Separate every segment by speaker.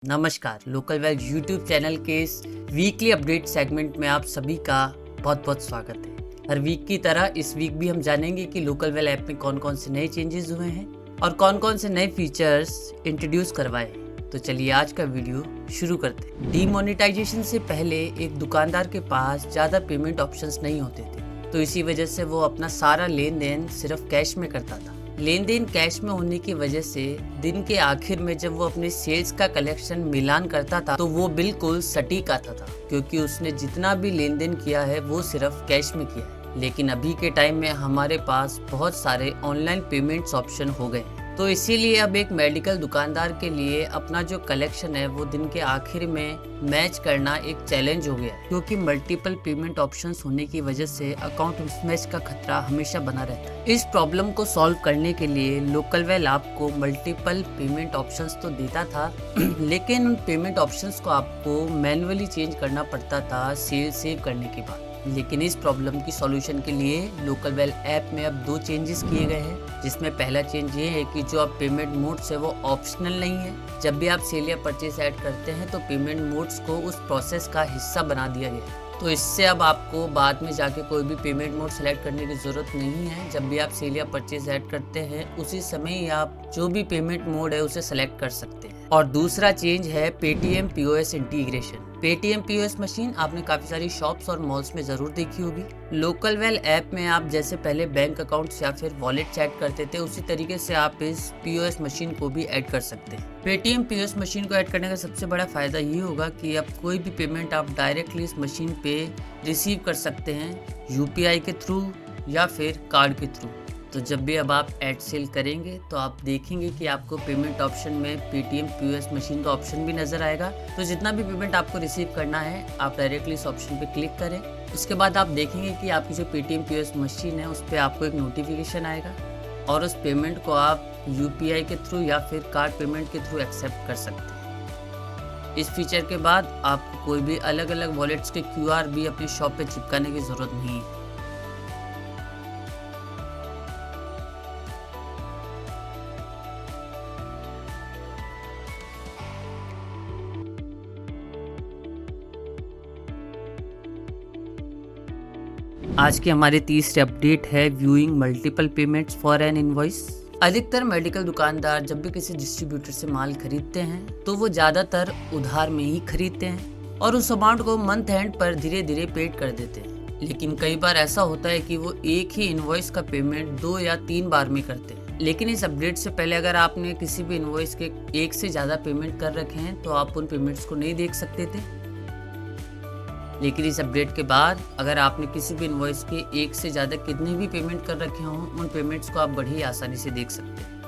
Speaker 1: नमस्कार, local well YouTube channel के इस वीकली अपडेट सेगमेंट में आप सभी का बहुत बहुत स्वागत है। हर वीक की तरह इस वीक भी हम जानेंगे कि लोकल वेल ऐप में कौन कौन से नए चेंजेस हुए हैं और कौन कौन से नए फीचर्स इंट्रोड्यूस करवाए हैं। तो चलिए आज का वीडियो शुरू करते हैं। डीमोनेटाइजेशन से पहले एक दुकानदार के पास ज़्यादा पेमेंट ऑप्शंस नहीं होते थे, तो इसी वजह से वो अपना सारा लेन देन सिर्फ कैश में करता था। लेन देन कैश में होने की वजह से दिन के आखिर में जब वो अपने सेल्स का कलेक्शन मिलान करता था तो वो बिल्कुल सटीक आता था, क्योंकि उसने जितना भी लेन देन किया है वो सिर्फ कैश में किया है। लेकिन अभी के टाइम में हमारे पास बहुत सारे ऑनलाइन पेमेंट्स ऑप्शन हो गए हैं, तो इसीलिए अब एक मेडिकल दुकानदार के लिए अपना जो कलेक्शन है वो दिन के आखिर में मैच करना एक चैलेंज हो गया है, क्योंकि मल्टीपल पेमेंट ऑप्शंस होने की वजह से अकाउंट मिसमैच का खतरा हमेशा बना रहता है। इस प्रॉब्लम को सॉल्व करने के लिए लोकल वेल आपको मल्टीपल पेमेंट ऑप्शंस तो देता था लेकिन उन पेमेंट ऑप्शंस को आपको मैन्युअली चेंज करना पड़ता था सेल सेव करने के बाद। लेकिन इस प्रॉब्लम की सॉल्यूशन के लिए लोकल वेल ऐप में अब 2 चेंजेस किए गए हैं, जिसमें पहला चेंज ये है कि जो अब पेमेंट मोड्स है वो ऑप्शनल नहीं है। जब भी आप सेल या परचेस ऐड करते हैं तो पेमेंट मोड्स को उस प्रोसेस का हिस्सा बना दिया गया है, तो इससे अब आपको बाद में जाके कोई भी पेमेंट मोड सेलेक्ट करने की ज़रूरत नहीं है। जब भी आप सेल या परचेस ऐड करते हैं उसी समय ही आप जो भी पेमेंट मोड है उसे सेलेक्ट कर सकते हैं। और दूसरा चेंज है Paytm POS integration. Paytm POS machine आपने काफ़ी सारी शॉप्स और मॉल्स में ज़रूर देखी होगी। लोकल वेल ऐप में आप जैसे पहले बैंक अकाउंट्स या फिर वॉलेट्स ऐड करते थे, उसी तरीके से आप इस पीओएस मशीन को भी ऐड कर सकते हैं। पेटीएम पीओएस मशीन को ऐड करने का सबसे बड़ा फ़ायदा ये होगा कि अब कोई भी पेमेंट आप डायरेक्टली इस मशीन पे रिसीव कर सकते हैं, यूपीआई के थ्रू या फिर कार्ड के थ्रू। तो जब भी अब आप ऐड सेल करेंगे तो आप देखेंगे कि आपको पेमेंट ऑप्शन में पेटीएम पीओएस मशीन का ऑप्शन भी नज़र आएगा। तो जितना भी पेमेंट आपको रिसीव करना है आप डायरेक्टली इस ऑप्शन पे क्लिक करें। उसके बाद आप देखेंगे कि आपकी जो पेटीएम पीओएस मशीन है उस पर आपको एक नोटिफिकेशन आएगा और उस पेमेंट को आप यूपीआई के थ्रू या फिर कार्ड पेमेंट के थ्रू एक्सेप्ट कर सकते हैं। इस फीचर के बाद आपको कोई भी अलग अलग वॉलेट्स के क्यूआर भी अपनी शॉप पे चिपकाने की ज़रूरत नहीं है। आज की हमारी तीसरी अपडेट है viewing multiple payments for an invoice. अधिकतर मेडिकल दुकानदार जब भी किसी डिस्ट्रीब्यूटर से माल खरीदते हैं तो वो ज़्यादातर उधार में ही खरीदते हैं और उस अमाउंट को मंथ एंड पर धीरे धीरे पेड कर देते हैं। लेकिन कई बार ऐसा होता है कि वो एक ही इनवॉइस का पेमेंट 2 या 3 बार में करते हैं। लेकिन इस अपडेट से पहले अगर आपने किसी भी इनवॉइस के एक से ज़्यादा पेमेंट कर रखे हैं तो आप उन पेमेंट्स को नहीं देख सकते थे। लेकिन इस अपडेट के बाद अगर आपने किसी भी इनवॉइस के एक से ज़्यादा कितने भी पेमेंट कर रखे हों, उन पेमेंट्स को आप बड़ी आसानी से देख सकते हैं।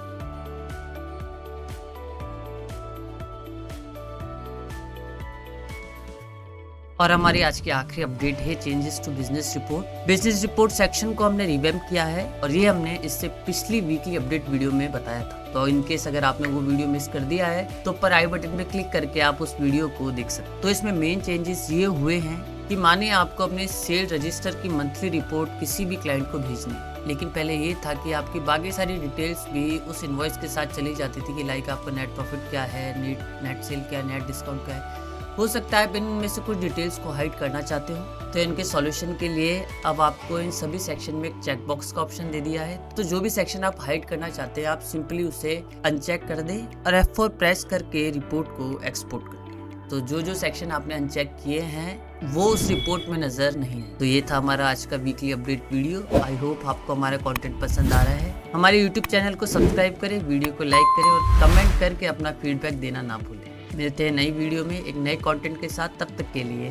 Speaker 1: और हमारी आज की आखिरी अपडेट है changes to business report. Business report section को हमने रिवैम्प किया है और ये हमने इससे पिछली वीकली अपडेट वीडियो में बताया था। तो इनकेस अगर आपने वो वीडियो मिस कर दिया है तो ऊपर आई बटन पे क्लिक करके आप उस वीडियो को देख सकते हैं। तो इसमें मेन चेंजेस ये हुए हैं कि माने आपको अपने सेल रजिस्टर की मंथली रिपोर्ट किसी भी क्लाइंट को भेजनी, लेकिन पहले ये था कि आपकी बाकी सारी डिटेल्स भी उस इनवॉइस के साथ चली जाती थी कि लाइक आपका नेट प्रॉफिट क्या है, नेट सेल क्या है, नेट डिस्काउंट क्या है। हो सकता है आप इनमें से कुछ डिटेल्स को हाइड करना चाहते हो, तो इनके सॉल्यूशन के लिए अब आपको इन सभी सेक्शन में एक चेक बॉक्स का ऑप्शन दे दिया है। तो जो भी सेक्शन आप हाइड करना चाहते हैं आप सिंपली उसे अनचेक कर दें और F4 प्रेस करके रिपोर्ट को एक्सपोर्ट कर दें। तो जो सेक्शन आपने अनचेक किए हैं वो उस रिपोर्ट में नजर नहीं है। तो ये था हमारा आज का weekly update video. I hope आपको हमारा कंटेंट पसंद आ रहा है। हमारे यूट्यूब चैनल को सब्सक्राइब करें, वीडियो को लाइक करें और कमेंट करके अपना फीडबैक देना ना भूलें। मिलते हैं नई वीडियो में एक नए कंटेंट के साथ, तब तक के लिए।